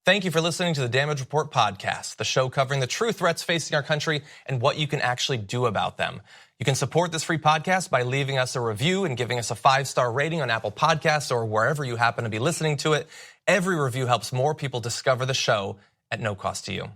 Thank you for listening to the Damage Report podcast, the show covering the true threats facing our country and what you can actually do about them. You can support this free podcast by leaving us a review and giving us a 5-star rating on Apple Podcasts or wherever you happen to be listening to it. Every review helps more people discover the show at no cost to you.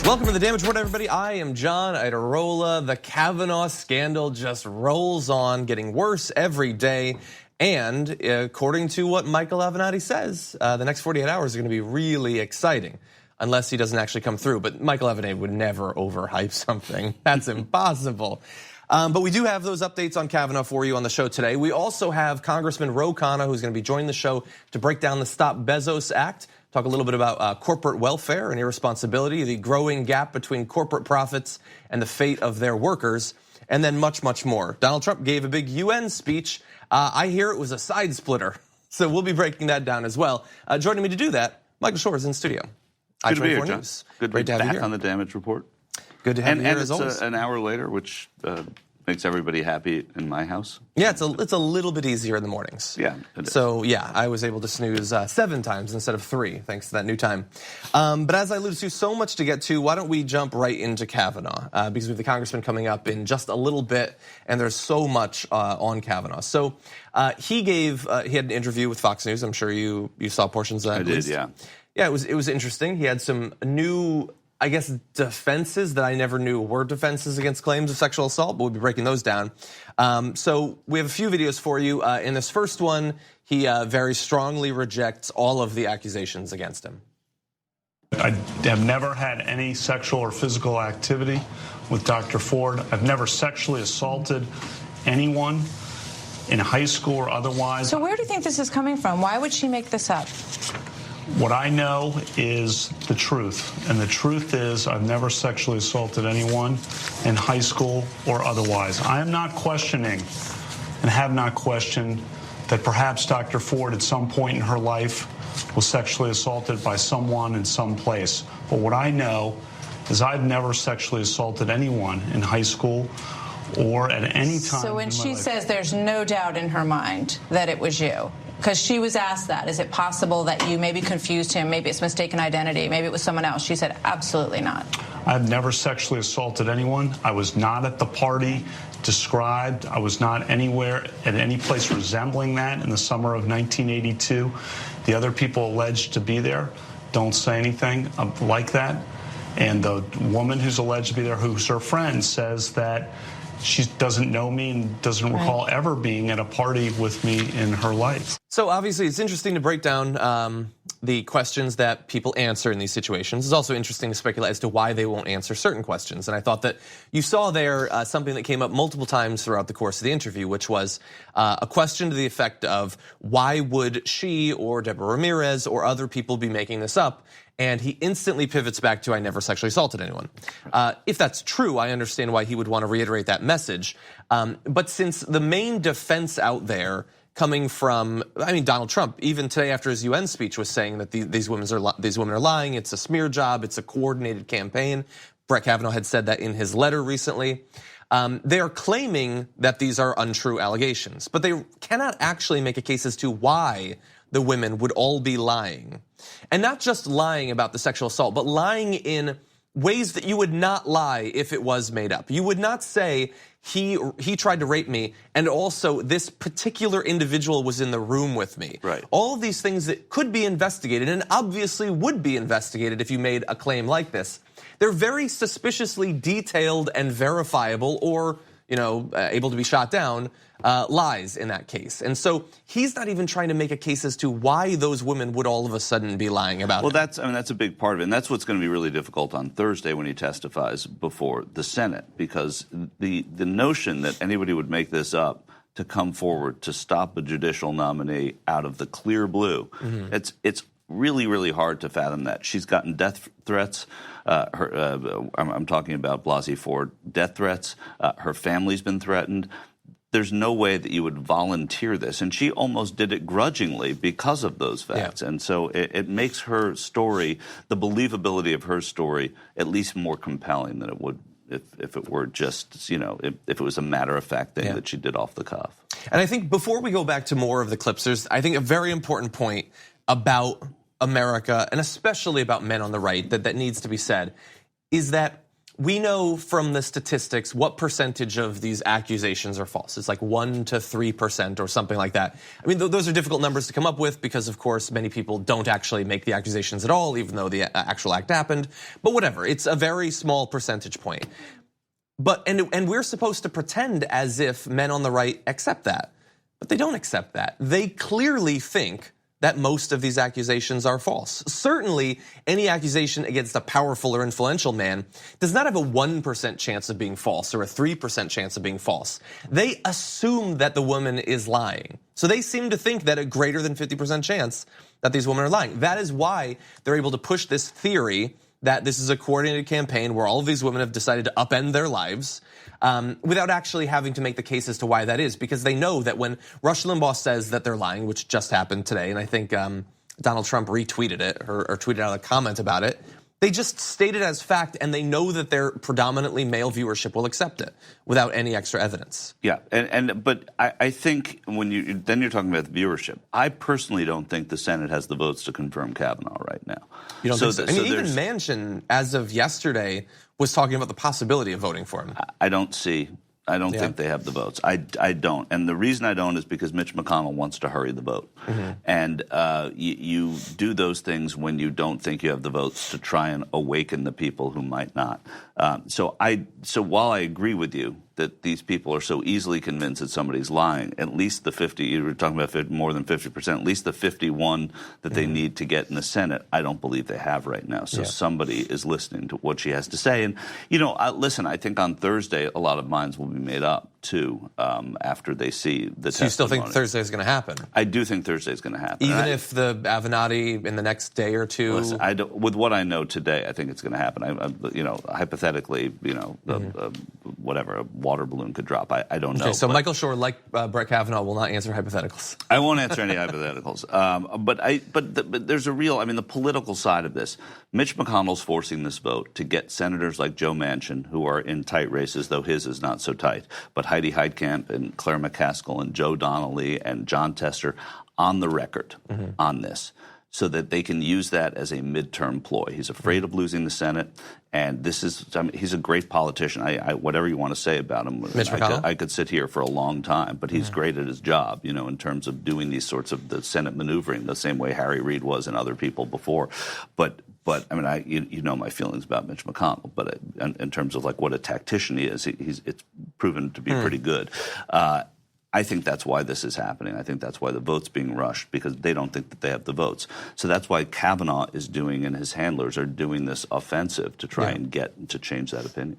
Welcome to the Damage Report, everybody. I am John Idarola. The Kavanaugh scandal just rolls on, getting worse every day. And according to what Michael Avenatti says, the next 48 hours are going to be really exciting, unless he doesn't actually come through. But Michael Avenatti would never overhype something. That's impossible. But we do have those updates on Kavanaugh for you on the show today. We also have Congressman Khanna, who's going to be joining the show to break down the Stop Bezos Act, talk a little bit about corporate welfare and irresponsibility, the growing gap between corporate profits and the fate of their workers, and then much, much more. Donald Trump gave a big UN speech. I hear it was a side splitter, so we'll be breaking that down as well. Joining me to do that, Michael Shore is in studio. Good to be here, John. News. Good to be back on the Damage Report. Good to have you here as always. And it's an hour later, which makes everybody happy in my house. Yeah, it's a little bit easier in the mornings. Yeah, it is. So yeah, I was able to snooze 7 times instead of 3, thanks to that new time. But as I alluded to, so much to get to. Why don't we jump right into Kavanaugh? Because we have the congressman coming up in just a little bit, and there's so much on Kavanaugh. So he had an interview with Fox News. I'm sure you saw portions of that. I did, yeah. Yeah, it was interesting. He had some new, I guess, defenses that I never knew were defenses against claims of sexual assault, but we'll be breaking those down. So we have a few videos for you. In this first one, he very strongly rejects all of the accusations against him. I have never had any sexual or physical activity with Dr. Ford. I've never sexually assaulted anyone in high school or otherwise. So where do you think this is coming from? Why would she make this up? What I know is the truth, and the truth is I've never sexually assaulted anyone in high school or otherwise. I am not questioning and have not questioned that perhaps Dr. Ford at some point in her life was sexually assaulted by someone in some place. But what I know is I've never sexually assaulted anyone in high school or at any time. So when she says there's no doubt in her mind that it was you, because she was asked that, is it possible that you maybe confused him, maybe it's mistaken identity, maybe it was someone else? She said absolutely not. I've never sexually assaulted anyone. I was not at the party described. I was not anywhere at any place resembling that in the summer of 1982. The other people alleged to be there don't say anything like that. And the woman who's alleged to be there, who's her friend, says that she doesn't know me and doesn't recall ever being at a party with me in her life. So obviously it's interesting to break down the questions that people answer in these situations. It's also interesting to speculate as to why they won't answer certain questions. And I thought that you saw there something that came up multiple times throughout the course of the interview, which was a question to the effect of why would she or Deborah Ramirez or other people be making this up? And he instantly pivots back to, I never sexually assaulted anyone. If that's true, I understand why he would want to reiterate that message. But since the main defense out there coming from, Donald Trump, even today after his UN speech was saying that these women are lying, it's a smear job, it's a coordinated campaign. Brett Kavanaugh had said that in his letter recently. They are claiming that these are untrue allegations, but they cannot actually make a case as to why the women would all be lying. And not just lying about the sexual assault, but lying in ways that you would not lie if it was made up. You would not say he tried to rape me and also this particular individual was in the room with me. Right. All of these things that could be investigated and obviously would be investigated if you made a claim like this. They're very suspiciously detailed and verifiable or able to be shot down lies in that case. And so he's not even trying to make a case as to why those women would all of a sudden be lying about it. Well, that's a big part of it. And that's what's going to be really difficult on Thursday when he testifies before the Senate, because the notion that anybody would make this up to come forward to stop a judicial nominee out of the clear blue, it's really, really hard to fathom that. She's gotten death threats. I'm talking about Blasey Ford, death threats. Her family's been threatened. There's no way that you would volunteer this. And she almost did it grudgingly because of those facts. Yeah. And so it makes her story, the believability of her story, at least more compelling than it would if it were just, if it was a matter-of-fact thing that she did off the cuff. And I think before we go back to more of the clips, there's, I think, a very important point about America, and especially about men on the right, that needs to be said, is that we know from the statistics what percentage of these accusations are false. It's like 1 to 3% or something like that. I mean, those are difficult numbers to come up with because, of course, many people don't actually make the accusations at all, even though the actual act happened. But whatever, it's a very small percentage point. But and we're supposed to pretend as if men on the right accept that, but they don't accept that. They clearly think that most of these accusations are false. Certainly, any accusation against a powerful or influential man does not have a 1% chance of being false or a 3% chance of being false. They assume that the woman is lying. So they seem to think that a greater than 50% chance that these women are lying. That is why they're able to push this theory that this is a coordinated campaign where all of these women have decided to upend their lives without actually having to make the case as to why that is, because they know that when Rush Limbaugh says that they're lying, which just happened today, and I think Donald Trump retweeted it or tweeted out a comment about it, they just state it as fact, and they know that their predominantly male viewership will accept it without any extra evidence. Yeah, but I think when you're talking about the viewership, I personally don't think the Senate has the votes to confirm Kavanaugh right now. You don't think so? I mean, even Manchin, as of yesterday, was talking about the possibility of voting for him. I don't think they have the votes. I don't. And the reason I don't is because Mitch McConnell wants to hurry the vote. And you do those things when you don't think you have the votes to try and awaken the people who might not. So while I agree with you that these people are so easily convinced that somebody's lying, at least the 50, you were talking about more than 50%, at least the 51 that they need to get in the Senate, I don't believe they have right now. So somebody is listening to what she has to say. And, listen, I think on Thursday, a lot of minds will be made up, too, after they see the testimony. So you still think Thursday is going to happen? I do think Thursday is going to happen. Even if the Avenatti in the next day or two? Listen, with what I know today, I think it's going to happen. Hypothetically, whatever, a water balloon could drop. I don't know. Okay, so Michael Shure, like Brett Kavanaugh, will not answer hypotheticals. I won't answer any hypotheticals. But there's the political side of this. Mitch McConnell's forcing this vote to get senators like Joe Manchin, who are in tight races, though his is not so tight, but Heidi Heitkamp and Claire McCaskill and Joe Donnelly and John Tester on the record on this, so that they can use that as a midterm ploy. He's afraid of losing the Senate, and he's a great politician. Whatever you want to say about him, Mitch McConnell? I could sit here for a long time, but he's great at his job, in terms of doing these sorts of the Senate maneuvering, the same way Harry Reid was and other people before. But you know my feelings about Mitch McConnell, but in terms of like what a tactician he is, it's proven to be pretty good. I think that's why this is happening. I think that's why the vote's being rushed, because they don't think that they have the votes. So that's why Kavanaugh is doing, and his handlers are doing this offensive to try and get to change that opinion.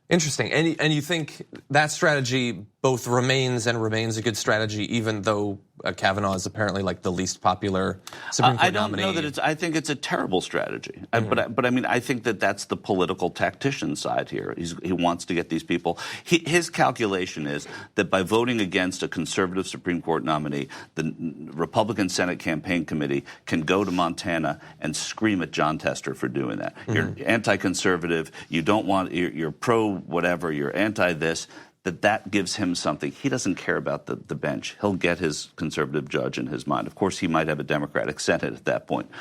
Interesting. And you think that strategy both remains a good strategy, even though Kavanaugh is apparently like the least popular Supreme Court nominee? I don't know that I think it's a terrible strategy. But I think that that's the political tactician side here. He wants to get these people. His calculation is that by voting against a conservative Supreme Court nominee, the Republican Senate Campaign Committee can go to Montana and scream at John Tester for doing that. You're anti-conservative. You don't want. You're pro whatever. You're anti this. That gives him something. He doesn't care about the bench. He'll get his conservative judge in his mind. Of course, he might have a Democratic Senate at that point.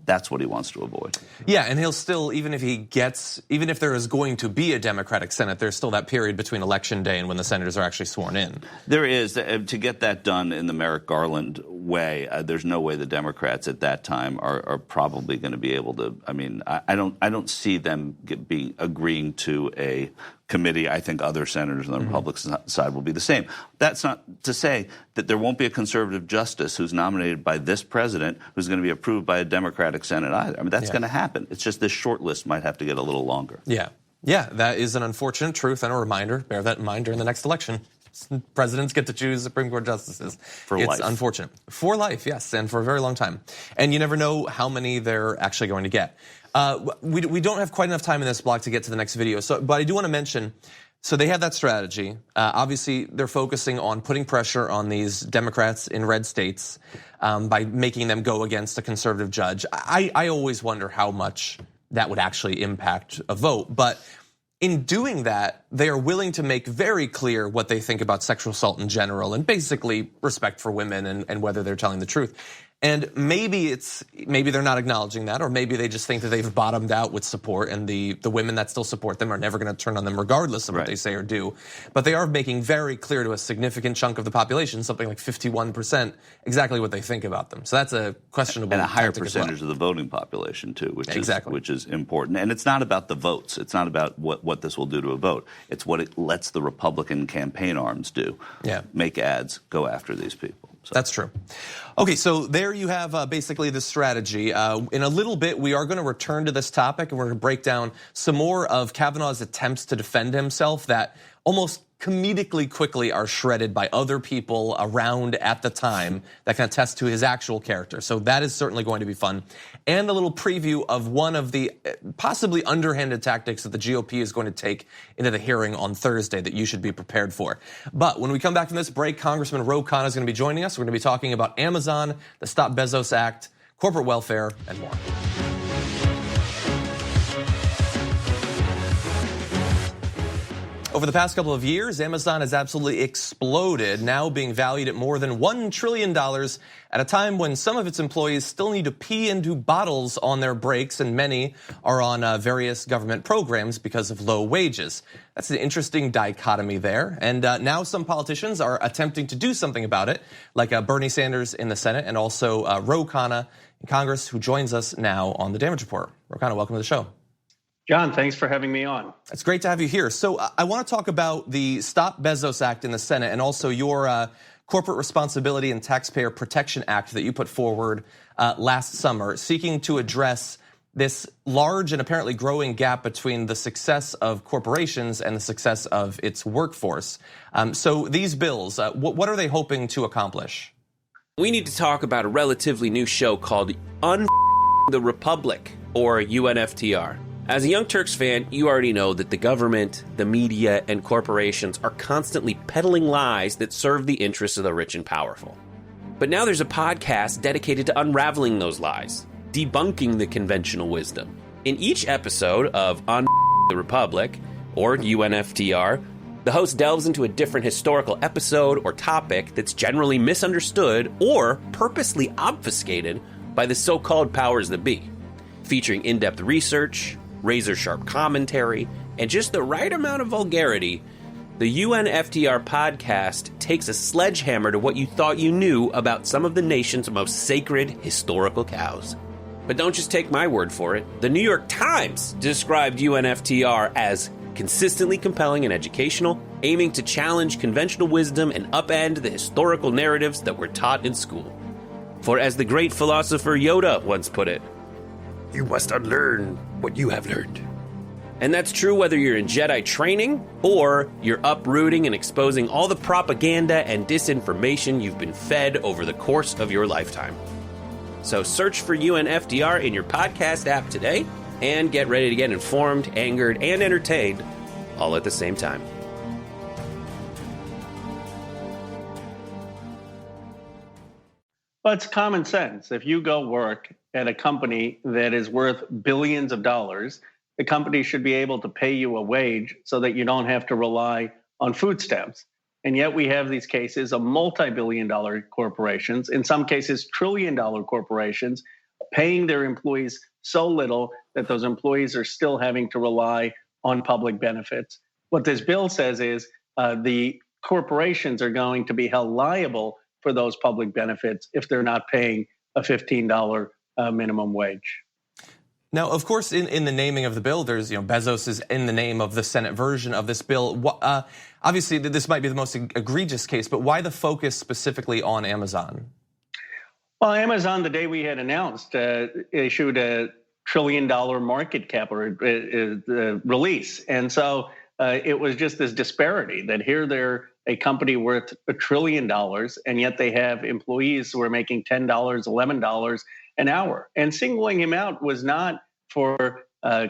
That's what he wants to avoid. Yeah, and he'll still, even if there is going to be a Democratic Senate, there's still that period between Election Day and when the senators are actually sworn in. There is. To get that done in the Merrick Garland way, there's no way the Democrats at that time are probably going to be able to. I don't see them agreeing to a committee. I think other senators on the Republican side will be the same. That's not to say that there won't be a conservative justice who's nominated by this president who's going to be approved by a Democratic Senate either. That's going to happen. It's just this short list might have to get a little longer. Yeah, that is an unfortunate truth and a reminder. Bear that in mind during the next election. Presidents get to choose Supreme Court justices. For life. It's unfortunate. For life, yes, and for a very long time. And you never know how many they're actually going to get. We don't have quite enough time in this block to get to the next video, but I do want to mention, so they have that strategy. Obviously, they're focusing on putting pressure on these Democrats in red states by making them go against a conservative judge. I always wonder how much that would actually impact a vote, but in doing that, they are willing to make very clear what they think about sexual assault in general and basically respect for women and whether they're telling the truth. And maybe they're not acknowledging that, or maybe they just think that they've bottomed out with support, and the women that still support them are never going to turn on them regardless of what they say or do. But they are making very clear to a significant chunk of the population, something like 51%, exactly what they think about them. So that's a questionable and a higher tactic as well. percentage of the voting population too, which is important. And it's not about the votes. It's not about what this will do to a vote. It's what it lets the Republican campaign arms do. Yeah. Make ads, go after these people. So. That's true. Okay, so there you have basically the strategy. In a little bit, we are going to return to this topic, and we're going to break down some more of Kavanaugh's attempts to defend himself that almost comedically quickly are shredded by other people around at the time that can attest to his actual character. So that is certainly going to be fun. And a little preview of one of the possibly underhanded tactics that the GOP is going to take into the hearing on Thursday that you should be prepared for. But when we come back from this break, Congressman Khanna is going to be joining us. We're going to be talking about Amazon, the Stop Bezos Act, corporate welfare, and more. Over the past couple of years, Amazon has absolutely exploded, now being valued at more than $1 trillion at a time when some of its employees still need to pee into bottles on their breaks, and many are on various government programs because of low wages. That's an interesting dichotomy there. And now some politicians are attempting to do something about it, like Bernie Sanders in the Senate and also Khanna in Congress, who joins us now on the Damage Report. Khanna, welcome to the show. John, thanks for having me on. It's great to have you here. So I want to talk about the Stop Bezos Act in the Senate and also your Corporate Responsibility and Taxpayer Protection Act that you put forward last summer, seeking to address this large and apparently growing gap between the success of corporations and the success of its workforce. So these bills, what are they hoping to accomplish? We need to talk about a relatively new show called the Republic, or UNFTR. As a Young Turks fan, you already know that the government, the media, and corporations are constantly peddling lies that serve the interests of the rich and powerful. But now there's a podcast dedicated to unraveling those lies, debunking the conventional wisdom. In each episode of the Republic, or UNFTR, the host delves into a different historical episode or topic that's generally misunderstood or purposely obfuscated by the so-called powers that be, featuring in-depth research, razor-sharp commentary, and just the right amount of vulgarity. The UNFTR podcast takes a sledgehammer to what you thought you knew about some of the nation's most sacred historical cows. But don't just take my word for it. The New York Times described UNFTR as consistently compelling and educational, aiming to challenge conventional wisdom and upend the historical narratives that were taught in school. For as the great philosopher Yoda once put it, "You must unlearn what you have learned." And that's true whether you're in Jedi training or you're uprooting and exposing all the propaganda and disinformation you've been fed over the course of your lifetime. So search for UNFTR in your podcast app today and get ready to get informed, angered, and entertained all at the same time. Well, it's common sense. If you go work at a company that is worth billions of dollars, the company should be able to pay you a wage so that you don't have to rely on food stamps. And yet we have these cases of multi-billion-dollar corporations, in some cases trillion-dollar corporations, paying their employees so little that those employees are still having to rely on public benefits. What this bill says is the corporations are going to be held liable for those public benefits if they're not paying a $15 minimum wage. Now, of course, in the naming of the bill, there's, Bezos is in the name of the Senate version of this bill. Obviously, this might be the most egregious case, but why the focus specifically on Amazon? Well, Amazon, the day we had announced, issued a $1 trillion market cap release. And so it was just this disparity that here they're a company worth $1 trillion, and yet they have employees who are making $10, $11 an hour. And singling him out was not for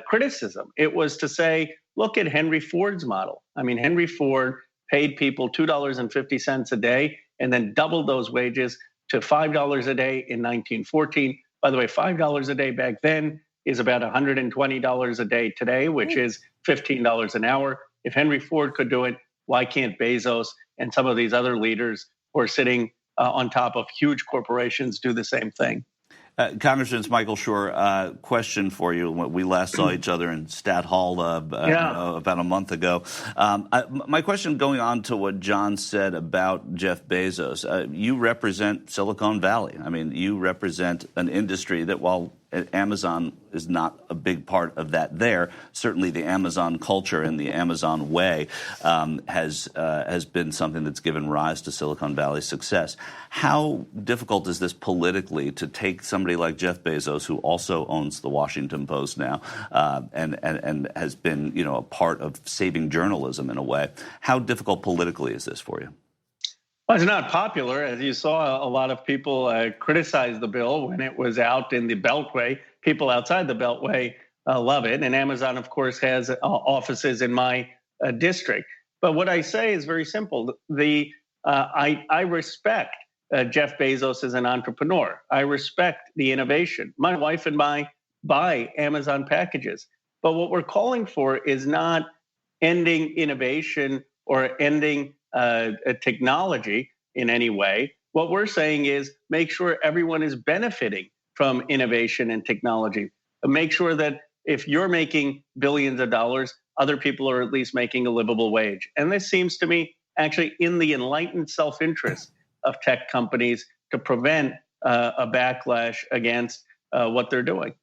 criticism. It was to say, look at Henry Ford's model. I mean, Henry Ford paid people $2.50 a day and then doubled those wages to $5 a day in 1914. By the way, $5 a day back then is about $120 a day today, which is $15 an hour. If Henry Ford could do it, why can't Bezos and some of these other leaders who are sitting on top of huge corporations do the same thing? Congressman, it's Michael Shure. Question for you. We last saw each other in Stat Hall about a month ago. My question, going on to what John said about Jeff Bezos, you represent Silicon Valley. I mean, you represent an industry that, while Amazon is not a big part of that there, certainly the Amazon culture and the Amazon way has been something that's given rise to Silicon Valley's success. How difficult is this politically to take somebody like Jeff Bezos, who also owns the Washington Post now, and has been, a part of saving journalism in a way? How difficult politically is this for you? Well, it's not popular. As you saw, a lot of people criticized the bill when it was out in the Beltway. People outside the Beltway love it. And Amazon, of course, has offices in my district. But what I say is very simple. I respect Jeff Bezos as an entrepreneur. I respect the innovation. My wife and I buy Amazon packages. But what we're calling for is not ending innovation or ending a technology in any way. What we're saying is make sure everyone is benefiting from innovation and technology. Make sure that if you're making billions of dollars, other people are at least making a livable wage. And this seems to me actually in the enlightened self-interest of tech companies to prevent a backlash against what they're doing.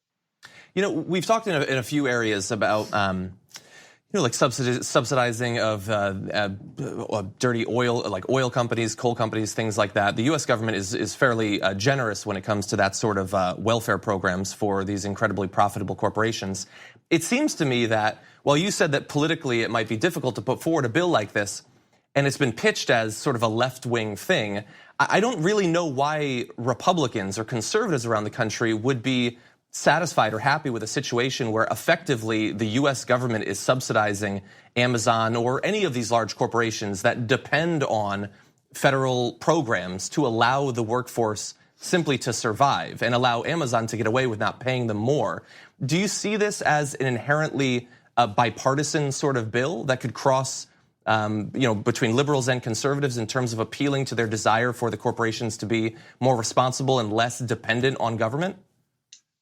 We've talked in a few areas about like subsidizing of dirty oil, like oil companies, coal companies, things like that. The U.S. government is fairly generous when it comes to that sort of welfare programs for these incredibly profitable corporations. It seems to me that while you said that politically it might be difficult to put forward a bill like this, and it's been pitched as sort of a left-wing thing, I don't really know why Republicans or conservatives around the country would be satisfied or happy with a situation where effectively the U.S. government is subsidizing Amazon or any of these large corporations that depend on federal programs to allow the workforce simply to survive and allow Amazon to get away with not paying them more. Do you see this as an inherently bipartisan sort of bill that could cross between liberals and conservatives in terms of appealing to their desire for the corporations to be more responsible and less dependent on government?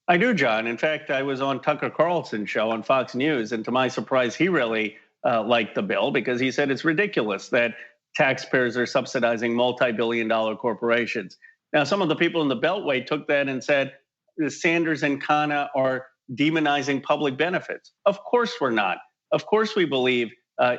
I do, John. In fact, I was on Tucker Carlson's show on Fox News, and to my surprise, he really liked the bill because he said it's ridiculous that taxpayers are subsidizing multi-billion-dollar corporations. Now, some of the people in the Beltway took that and said Sanders and Khanna are demonizing public benefits. Of course we're not. Of course we believe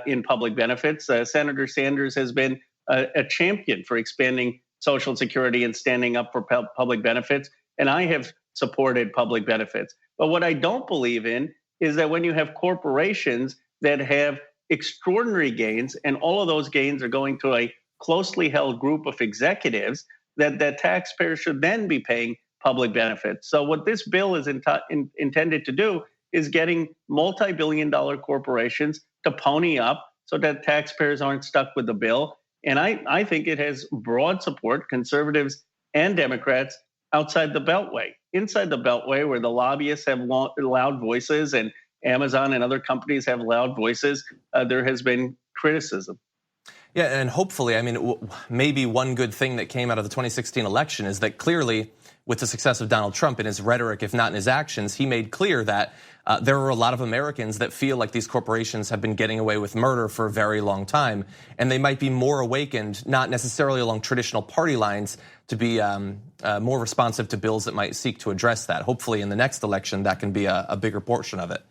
in public benefits. Senator Sanders has been a champion for expanding Social Security and standing up for public benefits, and I have supported public benefits. But what I don't believe in is that when you have corporations that have extraordinary gains and all of those gains are going to a closely held group of executives, that taxpayers should then be paying public benefits. So what this bill is intended to do is getting multi-billion-dollar corporations to pony up so that taxpayers aren't stuck with the bill. And I think it has broad support, conservatives and Democrats, outside the Beltway. Inside the Beltway, where the lobbyists have loud voices and Amazon and other companies have loud voices, there has been criticism. Yeah, and hopefully, I mean, maybe one good thing that came out of the 2016 election is that clearly, with the success of Donald Trump in his rhetoric, if not in his actions, he made clear that there are a lot of Americans that feel like these corporations have been getting away with murder for a very long time, and they might be more awakened, not necessarily along traditional party lines, to be more responsive to bills that might seek to address that. Hopefully, in the next election, that can be a bigger portion of it.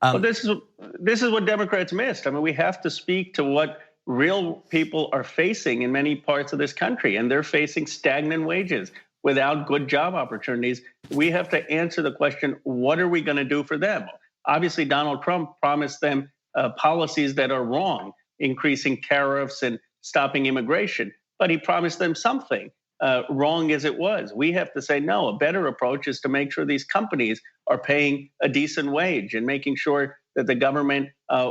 Well, this is what Democrats missed. I mean, we have to speak to what real people are facing in many parts of this country, and they're facing stagnant wages without good job opportunities. We have to answer the question, what are we going to do for them? Obviously, Donald Trump promised them policies that are wrong, increasing tariffs and stopping immigration, but he promised them something, wrong as it was. We have to say, no, a better approach is to make sure these companies are paying a decent wage and making sure that the government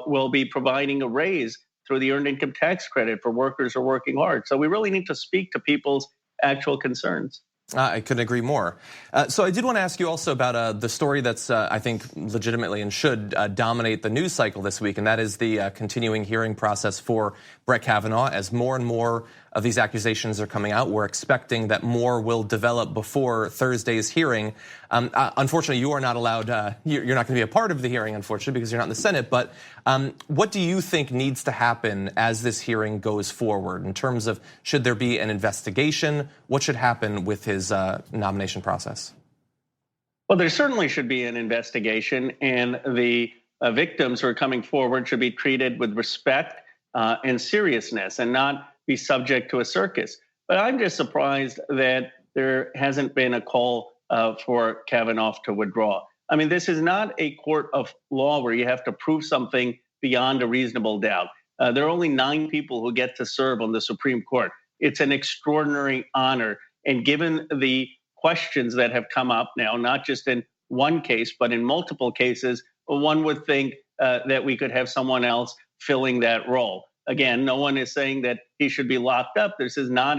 will be providing a raise through the earned income tax credit for workers who are working hard. So we really need to speak to people's actual concerns. I couldn't agree more. So I did want to ask you also about the story that's, I think, legitimately and should dominate the news cycle this week, and that is the continuing hearing process for Brett Kavanaugh. As more and more of these accusations are coming out, we're expecting that more will develop before Thursday's hearing. Unfortunately, you are not allowed, you're not going to be a part of the hearing, unfortunately, because you're not in the Senate. But what do you think needs to happen as this hearing goes forward in terms of should there be an investigation? What should happen with his nomination process? Well, there certainly should be an investigation, and the victims who are coming forward should be treated with respect and seriousness and not be subject to a circus. But I'm just surprised that there hasn't been a call for Kavanaugh to withdraw. I mean, this is not a court of law where you have to prove something beyond a reasonable doubt. There are only 9 people who get to serve on the Supreme Court. It's an extraordinary honor. And given the questions that have come up now, not just in one case, but in multiple cases, one would think that we could have someone else filling that role. Again, no one is saying that he should be locked up. This is not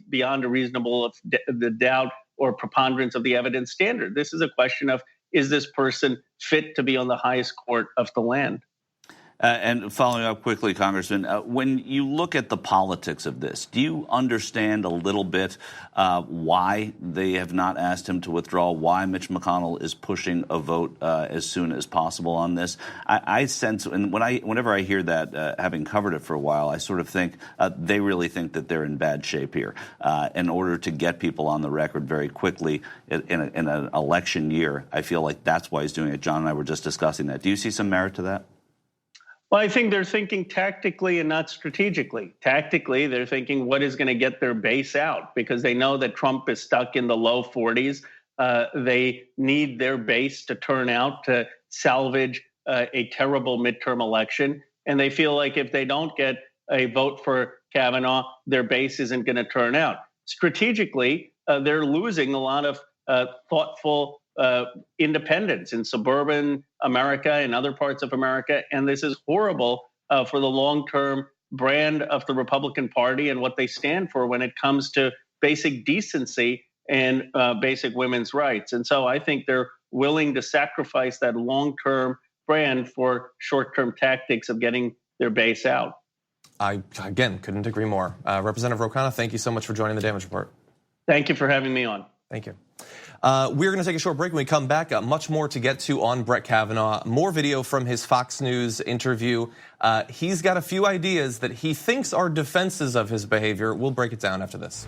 beyond a reasonable the doubt or preponderance of the evidence standard. This is a question of, is this person fit to be on the highest court of the land? And following up quickly, Congressman, when you look at the politics of this, do you understand a little bit why they have not asked him to withdraw, why Mitch McConnell is pushing a vote as soon as possible on this? I sense, and whenever I hear that, having covered it for a while, I sort of think they really think that they're in bad shape here. In order to get people on the record very quickly in an election year, I feel like that's why he's doing it. John and I were just discussing that. Do you see some merit to that? Well, I think they're thinking tactically and not strategically. Tactically, they're thinking what is going to get their base out because they know that Trump is stuck in the low 40s. They need their base to turn out to salvage a terrible midterm election. And they feel like if they don't get a vote for Kavanaugh, their base isn't going to turn out. Strategically, they're losing a lot of thoughtful independents in suburban America and other parts of America. And this is horrible for the long-term brand of the Republican Party and what they stand for when it comes to basic decency and basic women's rights. And so I think they're willing to sacrifice that long-term brand for short-term tactics of getting their base out. I, again, couldn't agree more. Representative Khanna, thank you so much for joining the Damage Report. Thank you for having me on. Thank you. We're going to take a short break. When we come back, much more to get to on Brett Kavanaugh. More video from his Fox News interview. He's got a few ideas that he thinks are defenses of his behavior. We'll break it down after this.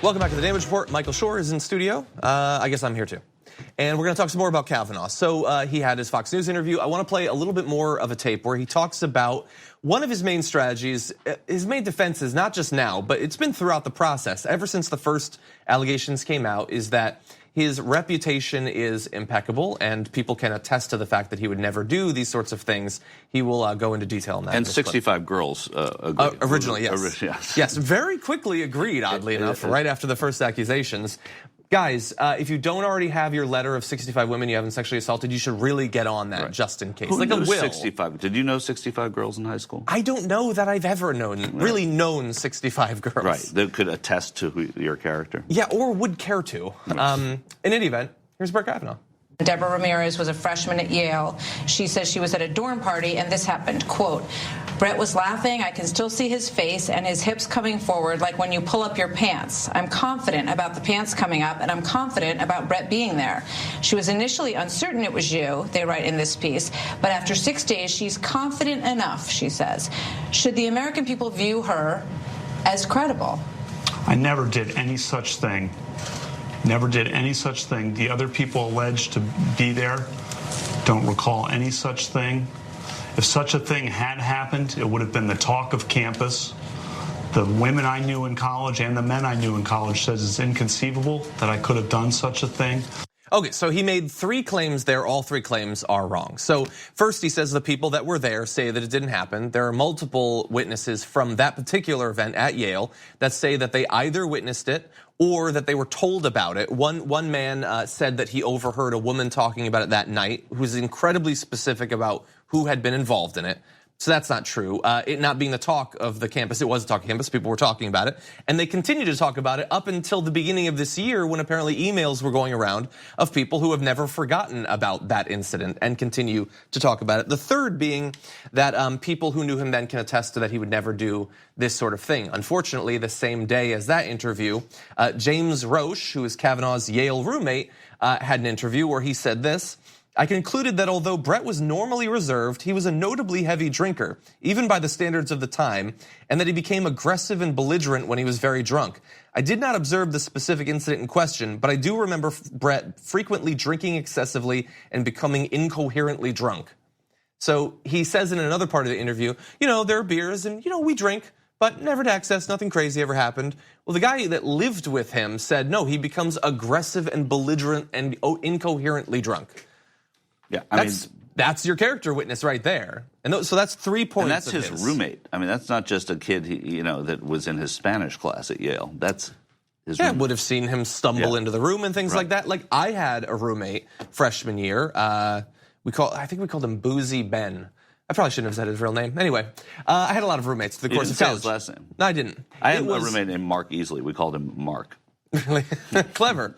Welcome back to the Damage Report. Michael Shure is in studio. I guess I'm here too. And we're going to talk some more about Kavanaugh. So he had his Fox News interview. I want to play a little bit more of a tape where he talks about one of his main strategies, his main defenses, not just now, but it's been throughout the process. Ever since the first allegations came out, is that his reputation is impeccable, and people can attest to the fact that he would never do these sorts of things. He will go into detail on that. And 65 girls originally, yes. Yes, very quickly agreed, oddly enough, right after the first accusations. Guys, if you don't already have your letter of 65 women you haven't sexually assaulted, you should really get on that just in case. Who like a knew will. 65? Did you know 65 girls in high school? I don't know that I've ever really known 65 girls. Right, that could attest to your character. Yeah, or would care to. In any event, here's Brett Kavanaugh. Deborah Ramirez was a freshman at Yale. She says she was at a dorm party and this happened. Quote, Brett was laughing. I can still see his face and his hips coming forward like when you pull up your pants. I'm confident about the pants coming up and I'm confident about Brett being there. She was initially uncertain it was you, they write in this piece, but after 6 days, she's confident enough, she says. Should the American people view her as credible? I never did any such thing. Never did any such thing. The other people alleged to be there don't recall any such thing. If such a thing had happened, it would have been the talk of campus. The women I knew in college and the men I knew in college says it's inconceivable that I could have done such a thing. Okay, so he made 3 claims there. All 3 claims are wrong. So first, he says the people that were there say that it didn't happen. There are multiple witnesses from that particular event at Yale that say that they either witnessed it or that they were told about it. One man said that he overheard a woman talking about it that night, who was incredibly specific about who had been involved in it. So that's not true. It not being the talk of the campus, it was the talk of campus, people were talking about it. And they continue to talk about it up until the beginning of this year when apparently emails were going around of people who have never forgotten about that incident and continue to talk about it. The third being that people who knew him then can attest to that he would never do this sort of thing. Unfortunately, the same day as that interview, James Roche, who is Kavanaugh's Yale roommate, had an interview where he said this: I concluded that although Brett was normally reserved, he was a notably heavy drinker, even by the standards of the time, and that he became aggressive and belligerent when he was very drunk. I did not observe the specific incident in question, but I do remember Brett frequently drinking excessively and becoming incoherently drunk. So he says in another part of the interview, there are beers and we drink, but never to excess, nothing crazy ever happened. Well, the guy that lived with him said, no, he becomes aggressive and belligerent and incoherently drunk. Yeah, that's your character witness right there, and so that's 3 points. And that's his roommate. I mean, that's not just a kid, that was in his Spanish class at Yale. That's his roommate. Would have seen him stumble into the room and things like that. Like I had a roommate freshman year. I think we called him Boozy Ben. I probably shouldn't have said his real name. Anyway, I had a lot of roommates through the course of college. His last name. No, I didn't. I had a roommate named Mark Easley. We called him Mark. Clever.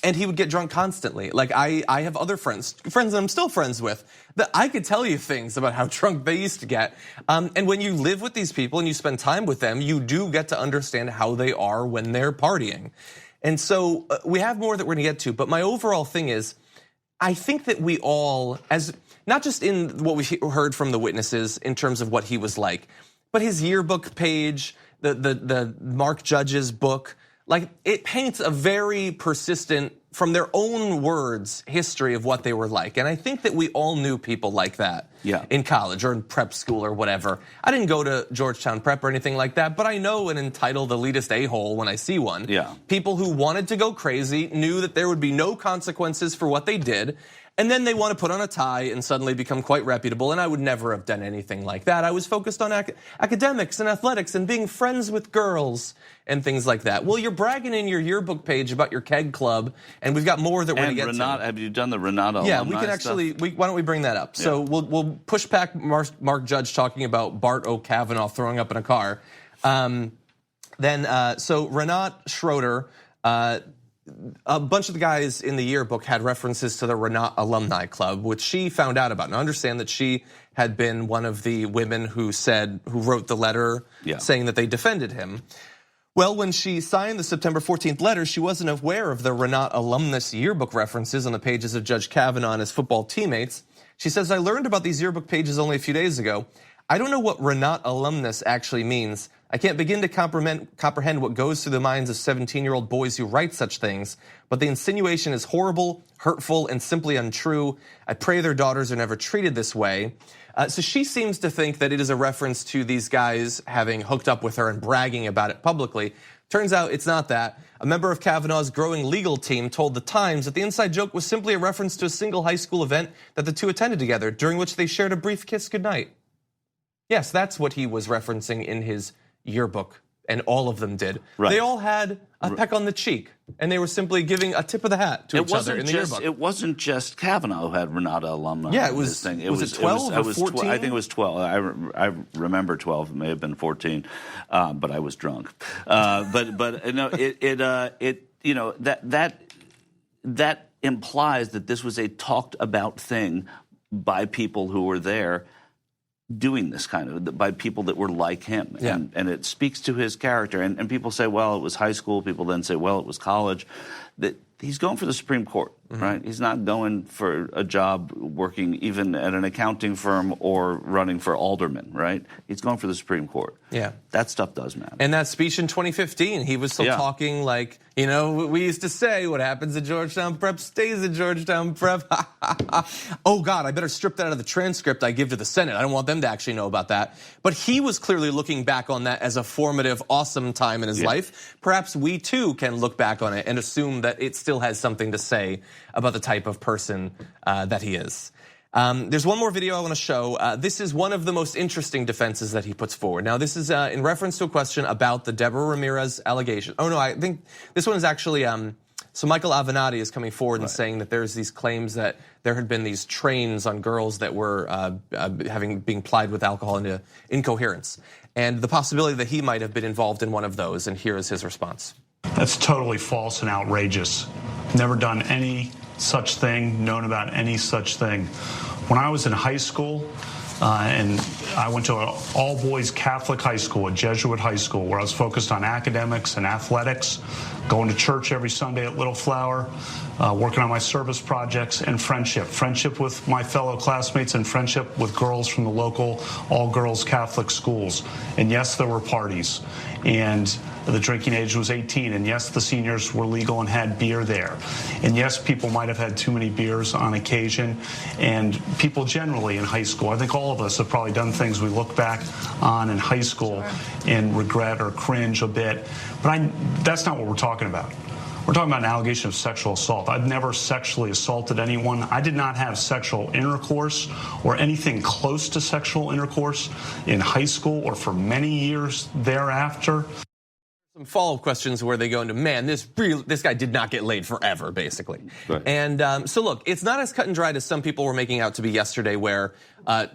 And he would get drunk constantly. Like I have other friends that I'm still friends with, that I could tell you things about how drunk they used to get. And when you live with these people and you spend time with them, you do get to understand how they are when they're partying. And so we have more that we're gonna get to, but my overall thing is, I think that we all, as not just in what we heard from the witnesses in terms of what he was like, but his yearbook page, the Mark Judge's book, like it paints a very persistent, from their own words, history of what they were like. And I think that we all knew people like that in college or in prep school or whatever. I didn't go to Georgetown Perp or anything like that, but I know an entitled elitist a-hole when I see one. Yeah. People who wanted to go crazy, knew that there would be no consequences for what they did, and then they want to put on a tie and suddenly become quite reputable, and I would never have done anything like that. I was focused on academics and athletics and being friends with girls and things like that. Well, you're bragging in your yearbook page about your keg club, and we've got more that we're going to get to. Have you done the Renata alumni we can actually, why don't we bring that up? Yeah. So we'll push back Mark Judge talking about Bart O. Kavanaugh throwing up in a car. So Renat Schroeder, a bunch of the guys in the yearbook had references to the Renat Alumni Club, which she found out about. Now, understand that she had been one of the women who wrote the letter saying that they defended him. Well, when she signed the September 14th letter, she wasn't aware of the Renat alumnus yearbook references on the pages of Judge Kavanaugh and his football teammates. She says, I learned about these yearbook pages only a few days ago. I don't know what Renat alumnus actually means. I can't begin to comprehend what goes through the minds of 17-year-old boys who write such things, but the insinuation is horrible, hurtful, and simply untrue. I pray their daughters are never treated this way. So she seems to think that it is a reference to these guys having hooked up with her and bragging about it publicly. Turns out it's not that. A member of Kavanaugh's growing legal team told The Times that the inside joke was simply a reference to a single high school event that the two attended together, during which they shared a brief kiss goodnight. Yes, that's what he was referencing in his yearbook, and all of them did. Right. They all had a peck on the cheek, and they were simply giving a tip of the hat to each other in the yearbook. It wasn't just Kavanaugh who had Renata alumni. Yeah, it was. This thing. Was it 12 or 14? I think it was 12. I remember 12. It may have been 14, but I was drunk. That implies that this was a talked about thing by people who were there, doing this kind of, by people that were like him. Yeah. And it speaks to his character. And people say, well, it was high school. People then say, well, it was college. That he's going for the Supreme Court, right? He's not going for a job working even at an accounting firm or running for alderman, right? He's going for the Supreme Court. Yeah. That stuff does matter. And that speech in 2015, he was still talking like, we used to say what happens at Georgetown Prep stays at Georgetown Prep. Oh God, I better strip that out of the transcript I give to the Senate. I don't want them to actually know about that. But he was clearly looking back on that as a formative, awesome time in his life. Perhaps we too can look back on it and assume that it still has something to say about the type of person that he is. There's one more video I want to show. This is one of the most interesting defenses that he puts forward. Now, this is in reference to a question about the Deborah Ramirez allegation. Oh no, I think this one is actually So Michael Avenatti is coming forward and saying that there's these claims that there had been these trains on girls that were being plied with alcohol into incoherence, and the possibility that he might have been involved in one of those. And here is his response. That's totally false and outrageous. Never done any such thing, known about any such thing. When I was in high school, and I went to an all-boys Catholic high school, a Jesuit high school, where I was focused on academics and athletics, going to church every Sunday at Little Flower, working on my service projects, and friendship. Friendship with my fellow classmates and friendship with girls from the local all-girls Catholic schools. And yes, there were parties. And the drinking age was 18, and yes, the seniors were legal and had beer there. And yes, people might have had too many beers on occasion, and people generally in high school, I think all of us have probably done things we look back on in high school and regret or cringe a bit, but that's not what we're talking about. We're talking about an allegation of sexual assault. I've never sexually assaulted anyone. I did not have sexual intercourse or anything close to sexual intercourse in high school or for many years thereafter. Some follow-up questions where they go into, man, this guy did not get laid forever, basically. Right. And so look, it's not as cut and dried as some people were making out to be yesterday, where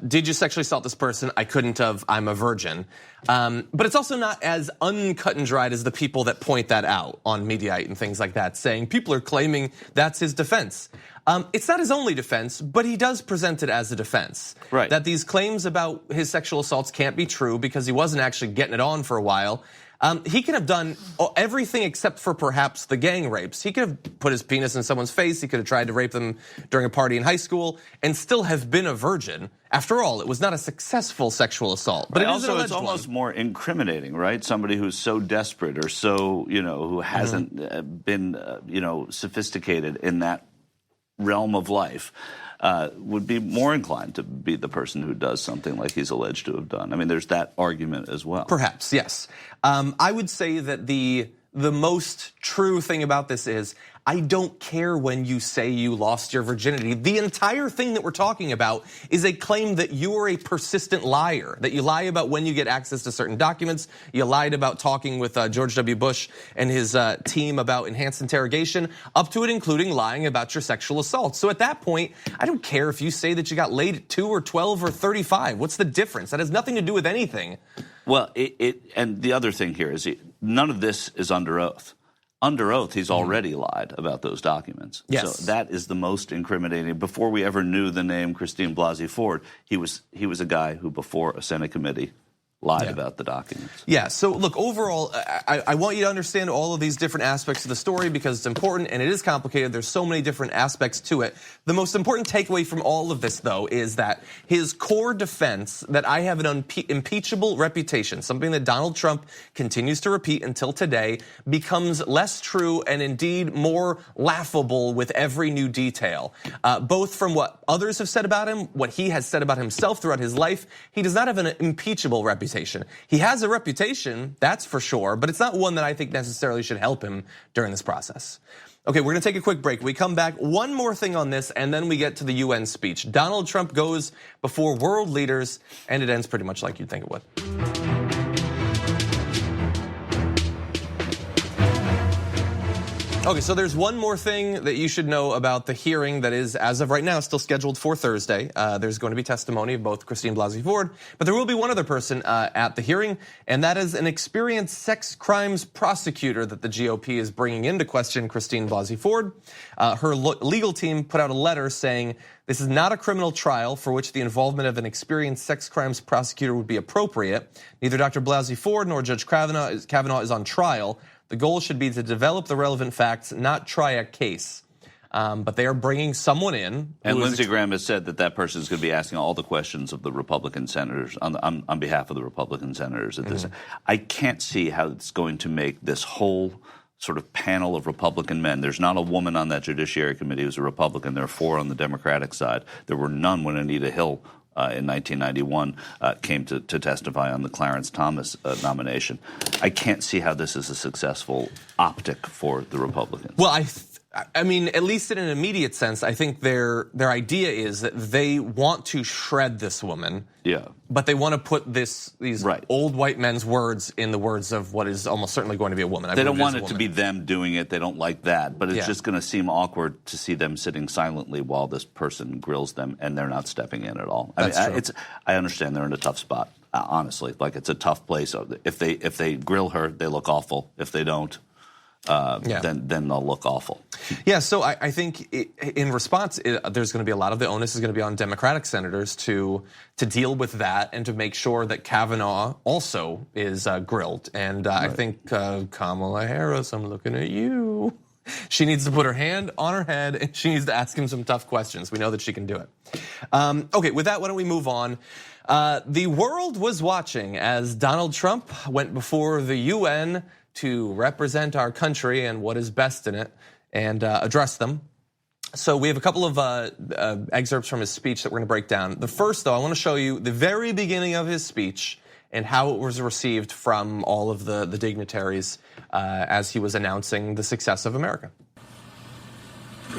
did you sexually assault this person? I couldn't have, I'm a virgin. But it's also not as uncut and dried as the people that point that out on Mediaite and things like that, saying people are claiming that's his defense. It's not his only defense, but he does present it as a defense. Right. That these claims about his sexual assaults can't be true because he wasn't actually getting it on for a while. He could have done everything except for perhaps the gang rapes. He could have put his penis in someone's face. He could have tried to rape them during a party in high school and still have been a virgin. After all, it was not a successful sexual assault. But also, it's almost more incriminating, right? Somebody who's so desperate or so, who hasn't been, sophisticated in that realm of life. Would be more inclined to be the person who does something like he's alleged to have done. I mean, there's that argument as well. Perhaps, yes. I would say that the most true thing about this is I don't care when you say you lost your virginity. The entire thing that we're talking about is a claim that you are a persistent liar, that you lie about when you get access to certain documents. You lied about talking with George W. Bush and his team about enhanced interrogation, up to and including lying about your sexual assault. So at that point, I don't care if you say that you got laid at 2 or 12 or 35. What's the difference? That has nothing to do with anything. Well, and the other thing here is none of this is under oath. Under oath, he's already lied about those documents. Yes. So that is the most incriminating. Before we ever knew the name Christine Blasey Ford, he was a guy who, before a Senate committee, lied about the documents. Yeah, so look, overall, I want you to understand all of these different aspects of the story because it's important and it is complicated. There's so many different aspects to it. The most important takeaway from all of this, though, is that his core defense, that I have an impeachable reputation, something that Donald Trump continues to repeat until today, becomes less true and indeed more laughable with every new detail. Both from what others have said about him, what he has said about himself throughout his life. He does not have an impeachable reputation. He has a reputation, that's for sure, but it's not one that I think necessarily should help him during this process. Okay, we're gonna take a quick break. We come back, one more thing on this, and then we get to the UN speech. Donald Trump goes before world leaders, and it ends pretty much like you'd think it would. Okay, so there's one more thing that you should know about the hearing that is, as of right now, still scheduled for Thursday. There's going to be testimony of both Christine Blasey Ford, but there will be one other person at the hearing, and that is an experienced sex crimes prosecutor that the GOP is bringing in to question Christine Blasey Ford. Her legal team put out a letter saying this is not a criminal trial for which the involvement of an experienced sex crimes prosecutor would be appropriate. Neither Dr. Blasey Ford nor Judge Kavanaugh is on trial. The goal should be to develop the relevant facts, not try a case. But they are bringing someone in. And Lindsey Graham has said that person is going to be asking all the questions of the Republican senators on behalf of the Republican senators at this. I can't see how it's going to make this whole sort of panel of Republican men. There's not a woman on that Judiciary Committee who's a Republican. There are 4 on the Democratic side. There were none when Anita Hill in 1991 came to testify on the Clarence Thomas nomination. I can't see how this is a successful optic for the Republicans. Well, I mean, at least in an immediate sense, I think their idea is that they want to shred this woman. Yeah. But they want to put these Right. old white men's words in the words of what is almost certainly going to be a woman. They don't want it to be them doing it. They don't like that. But it's just going to seem awkward to see them sitting silently while this person grills them and they're not stepping in at all. That's true. I understand they're in a tough spot, honestly. Like, it's a tough place. If they grill her, they look awful. If they don't, then they'll look awful. Yeah, so I think in response, there's going to be a lot of the onus is going to be on Democratic senators to deal with that and to make sure that Kavanaugh also is grilled. And I think Kamala Harris, I'm looking at you. She needs to put her hand on her head and she needs to ask him some tough questions. We know that she can do it. Okay, with that, why don't we move on? The world was watching as Donald Trump went before the UN to represent our country and what is best in it and address them. So we have a couple of excerpts from his speech that we're going to break down. The first, though, I want to show you the very beginning of his speech and how it was received from all of the dignitaries as he was announcing the success of America.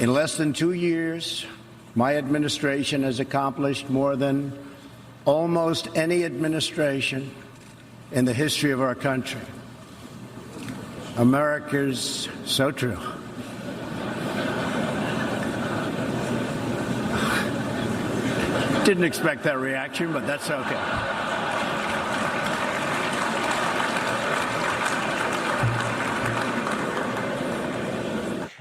In less than 2 years, my administration has accomplished more than almost any administration in the history of our country. America's so true. Didn't expect that reaction, but that's okay.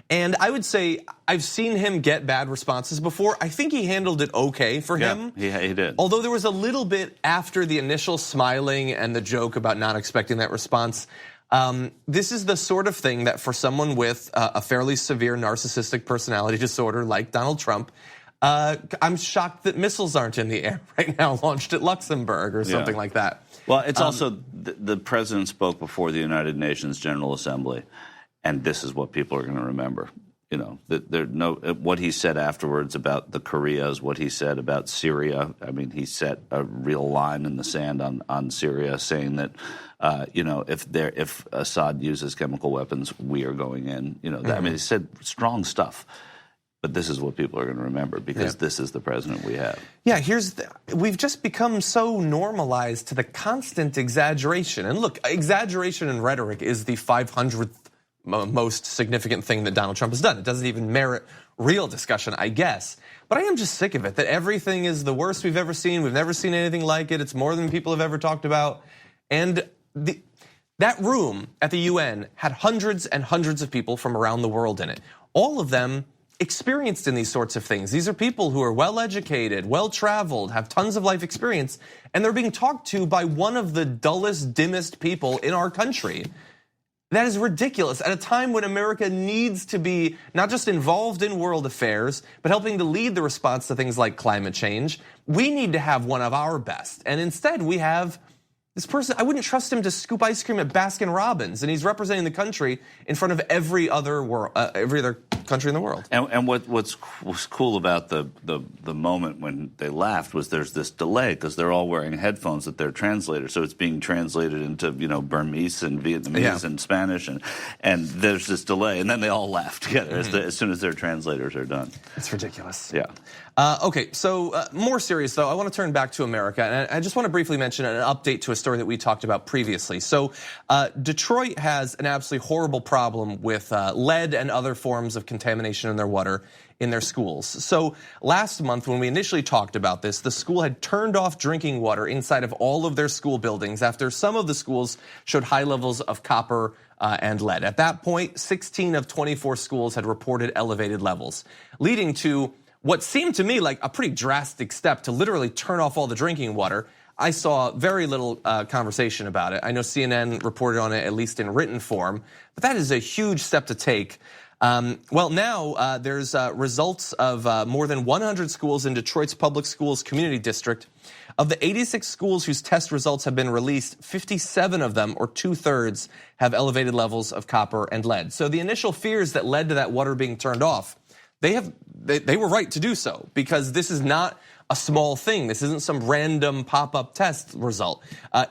And I would say I've seen him get bad responses before. I think he handled it okay for him. Yeah, he did. Although there was a little bit after the initial smiling and the joke about not expecting that response. This is the sort of thing that for someone with a fairly severe narcissistic personality disorder like Donald Trump, I'm shocked that missiles aren't in the air right now, launched at Luxembourg or something like that. Well, it's also the president spoke before the United Nations General Assembly, and this is what people are going to remember. You know, what he said afterwards about the Koreas, what he said about Syria. I mean, he set a real line in the sand on Syria, saying that, you know, if Assad uses chemical weapons, we are going in. You know, I mean, he said strong stuff. But this is what people are going to remember because this is the president we have. Yeah, we've just become so normalized to the constant exaggeration. And look, exaggeration in rhetoric is the 500th most significant thing that Donald Trump has done. It doesn't even merit real discussion, I guess. But I am just sick of it, that everything is the worst we've ever seen. We've never seen anything like it. It's more than people have ever talked about. And that room at the UN had hundreds and hundreds of people from around the world in it. All of them experienced in these sorts of things. These are people who are well-educated, well-traveled, have tons of life experience, and they're being talked to by one of the dullest, dimmest people in our country. That is ridiculous at a time when America needs to be not just involved in world affairs, but helping to lead the response to things like climate change. We need to have one of our best. And instead we have this person, I wouldn't trust him to scoop ice cream at Baskin Robbins, and he's representing the country in front of every other country in the world. And what's cool about the moment when they laughed was there's this delay because they're all wearing headphones that they're translators, so it's being translated into Burmese and Vietnamese and Spanish, and there's this delay, and then they all laugh together as soon as their translators are done. It's ridiculous. Yeah. Okay, so more serious though, I want to turn back to America, and I just want to briefly mention an update to a story that we talked about previously. So Detroit has an absolutely horrible problem with lead and other forms of contamination in their water in their schools. So last month when we initially talked about this, the school had turned off drinking water inside of all of their school buildings after some of the schools showed high levels of copper and lead. At that point, 16 of 24 schools had reported elevated levels, leading to what seemed to me like a pretty drastic step to literally turn off all the drinking water. I saw very little conversation about it. I know CNN reported on it, at least in written form, but that is a huge step to take. Well, now there's results of more than 100 schools in Detroit's public schools community district. Of the 86 schools whose test results have been released, 57 of them, or 2/3, have elevated levels of copper and lead. So the initial fears that led to that water being turned off, they were right to do so, because this is not a small thing. This isn't some random pop-up test result.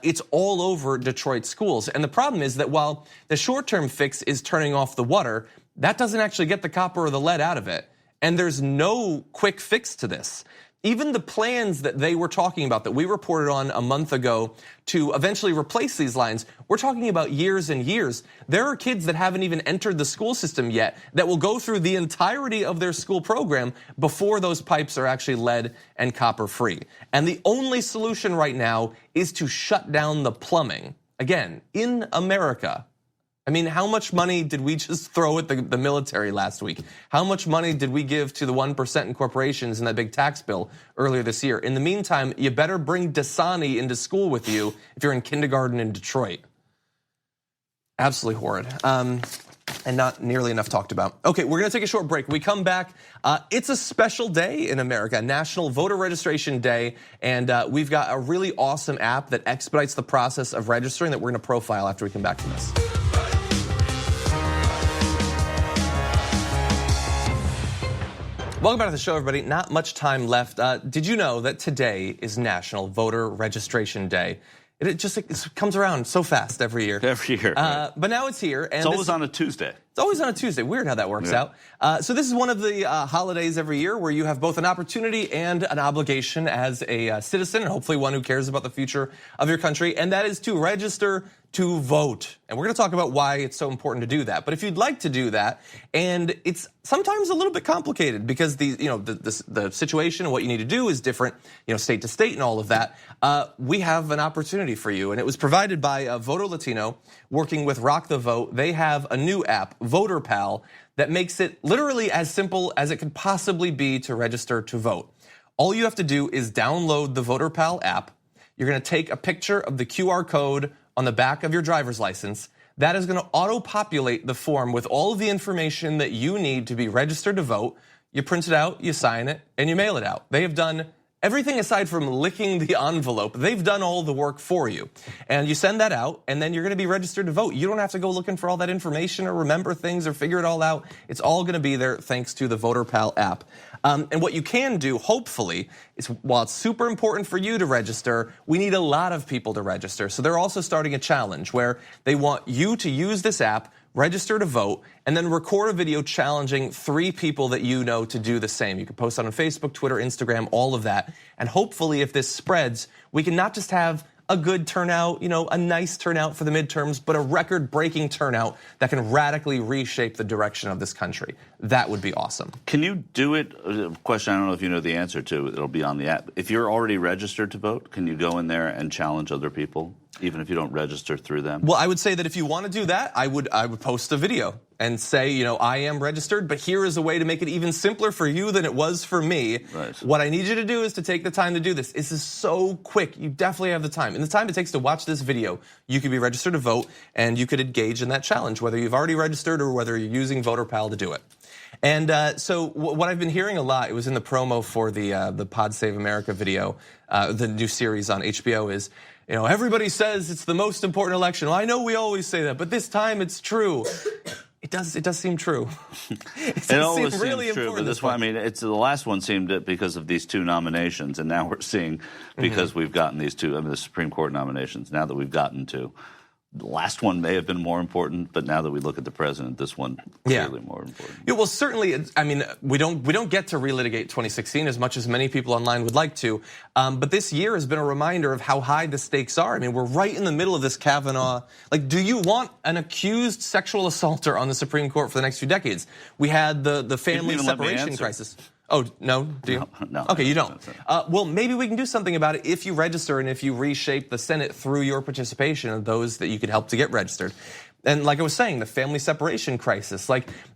It's all over Detroit schools. And the problem is that while the short-term fix is turning off the water, that doesn't actually get the copper or the lead out of it. And there's no quick fix to this. Even the plans that they were talking about that we reported on a month ago to eventually replace these lines, we're talking about years and years. There are kids that haven't even entered the school system yet that will go through the entirety of their school program before those pipes are actually lead and copper free. And the only solution right now is to shut down the plumbing. Again, in America. I mean, how much money did we just throw at the military last week? How much money did we give to the 1% in corporations in that big tax bill earlier this year? In the meantime, you better bring Dasani into school with you if you're in kindergarten in Detroit. Absolutely horrid. And not nearly enough talked about. Okay, we're gonna take a short break. When we come back, it's a special day in America, National Voter Registration Day, and we've got a really awesome app that expedites the process of registering that we're gonna profile after we come back from this. Welcome back to the show, everybody. Not much time left. Did you know that today is National Voter Registration Day? It comes around so fast every year. Every year. Right. But now it's here. And it's always on a Tuesday. It's always on a Tuesday. Weird how that works out. So this is one of the holidays every year where you have both an opportunity and an obligation as a citizen, and hopefully one who cares about the future of your country, and that is to register to vote. And we're gonna talk about why it's so important to do that. But if you'd like to do that, and it's sometimes a little bit complicated because the situation and what you need to do is different, state to state and all of that, we have an opportunity for you. And it was provided by Voto Latino working with Rock the Vote. They have a new app, Voter Pal, that makes it literally as simple as it could possibly be to register to vote. All you have to do is download the Voter Pal app. You're gonna take a picture of the QR code on the back of your driver's license. That is gonna auto-populate the form with all of the information that you need to be registered to vote. You print it out, you sign it, and you mail it out. They have done everything aside from licking the envelope. They've done all the work for you. And you send that out, and then you're gonna be registered to vote. You don't have to go looking for all that information or remember things or figure it all out. It's all gonna be there thanks to the Voter Pal app. And what you can do, hopefully, is while it's super important for you to register, we need a lot of people to register. So they're also starting a challenge where they want you to use this app, register to vote, and then record a video challenging 3 people that you know to do the same. You can post it on Facebook, Twitter, Instagram, all of that. And hopefully if this spreads, we can not just have a good turnout, a nice turnout for the midterms, but a record-breaking turnout that can radically reshape the direction of this country. That would be awesome. Can you do it? A question I don't know if you know the answer to. It'll be on the app. If you're already registered to vote, can you go in there and challenge other people, even if you don't register through them? Well, I would say that if you want to do that, I would post a video and say, I am registered, but here is a way to make it even simpler for you than it was for me. Right. What I need you to do is to take the time to do this. This is so quick. You definitely have the time. And the time it takes to watch this video, you could be registered to vote and you could engage in that challenge, whether you've already registered or whether you're using Voter Pal to do it. And so what I've been hearing a lot, it was in the promo for the Pod Save America video, the new series on HBO is, everybody says it's the most important election. Well, I know we always say that, but this time it's true. It does seem true. It always seems really true, but this one, it's the last one seemed it because of these 2 nominations, and now we're seeing because we've gotten these 2, the Supreme Court nominations. Now that we've gotten 2, the last one may have been more important, but now that we look at the president, this one clearly more important. Yeah, well, certainly, we don't get to relitigate 2016 as much as many people online would like to, but this year has been a reminder of how high the stakes are. We're right in the middle of this Kavanaugh. Do you want an accused sexual assaulter on the Supreme Court for the next few decades? We had the family separation crisis. Oh, no? Do you? No. Okay, you don't. Well, maybe we can do something about it if you register and if you reshape the Senate through your participation of those that you could help to get registered. And like I was saying, the family separation crisis,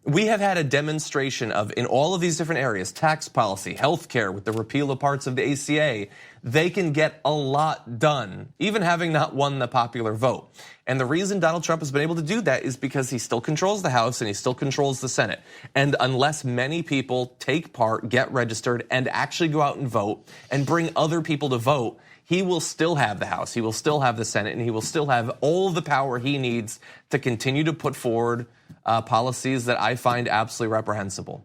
we have had a demonstration of, in all of these different areas, tax policy, healthcare, with the repeal of parts of the ACA, they can get a lot done, even having not won the popular vote. And the reason Donald Trump has been able to do that is because he still controls the House and he still controls the Senate. And unless many people take part, get registered, and actually go out and vote and bring other people to vote, he will still have the House, he will still have the Senate, and he will still have all of the power he needs to continue to put forward policies that I find absolutely reprehensible.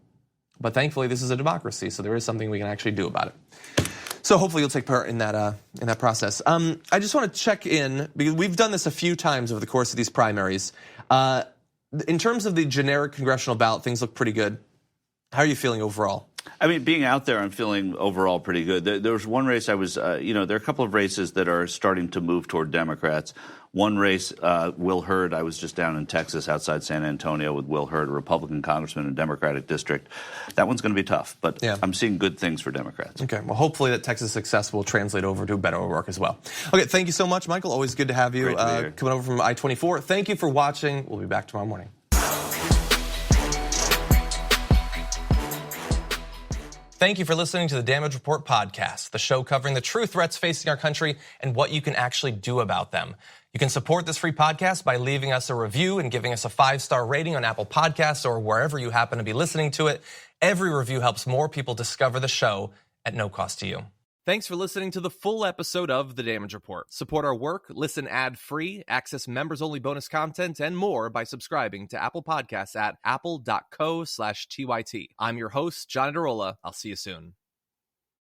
But thankfully, this is a democracy, so there is something we can actually do about it. So hopefully you'll take part in that process. I just want to check in, because we've done this a few times over the course of these primaries. in terms of the generic congressional ballot, things look pretty good. How are you feeling overall? I mean, being out there, I'm feeling overall pretty good. There was one race I was, there are a couple of races that are starting to move toward Democrats. One race, Will Hurd, I was just down in Texas outside San Antonio with Will Hurd, a Republican congressman in a Democratic district. That one's going to be tough, but I'm seeing good things for Democrats. Okay, well, hopefully that Texas success will translate over to better work as well. Okay, thank you so much, Michael. Always good to have you coming over from I-24. Thank you for watching. We'll be back tomorrow morning. Thank you for listening to the Damage Report podcast, the show covering the true threats facing our country and what you can actually do about them. You can support this free podcast by leaving us a review and giving us a 5-star rating on Apple Podcasts or wherever you happen to be listening to it. Every review helps more people discover the show at no cost to you. Thanks for listening to the full episode of The Damage Report. Support our work, listen ad-free, access members-only bonus content, and more by subscribing to Apple Podcasts at apple.co/TYT. I'm your host, John Darola. I'll see you soon.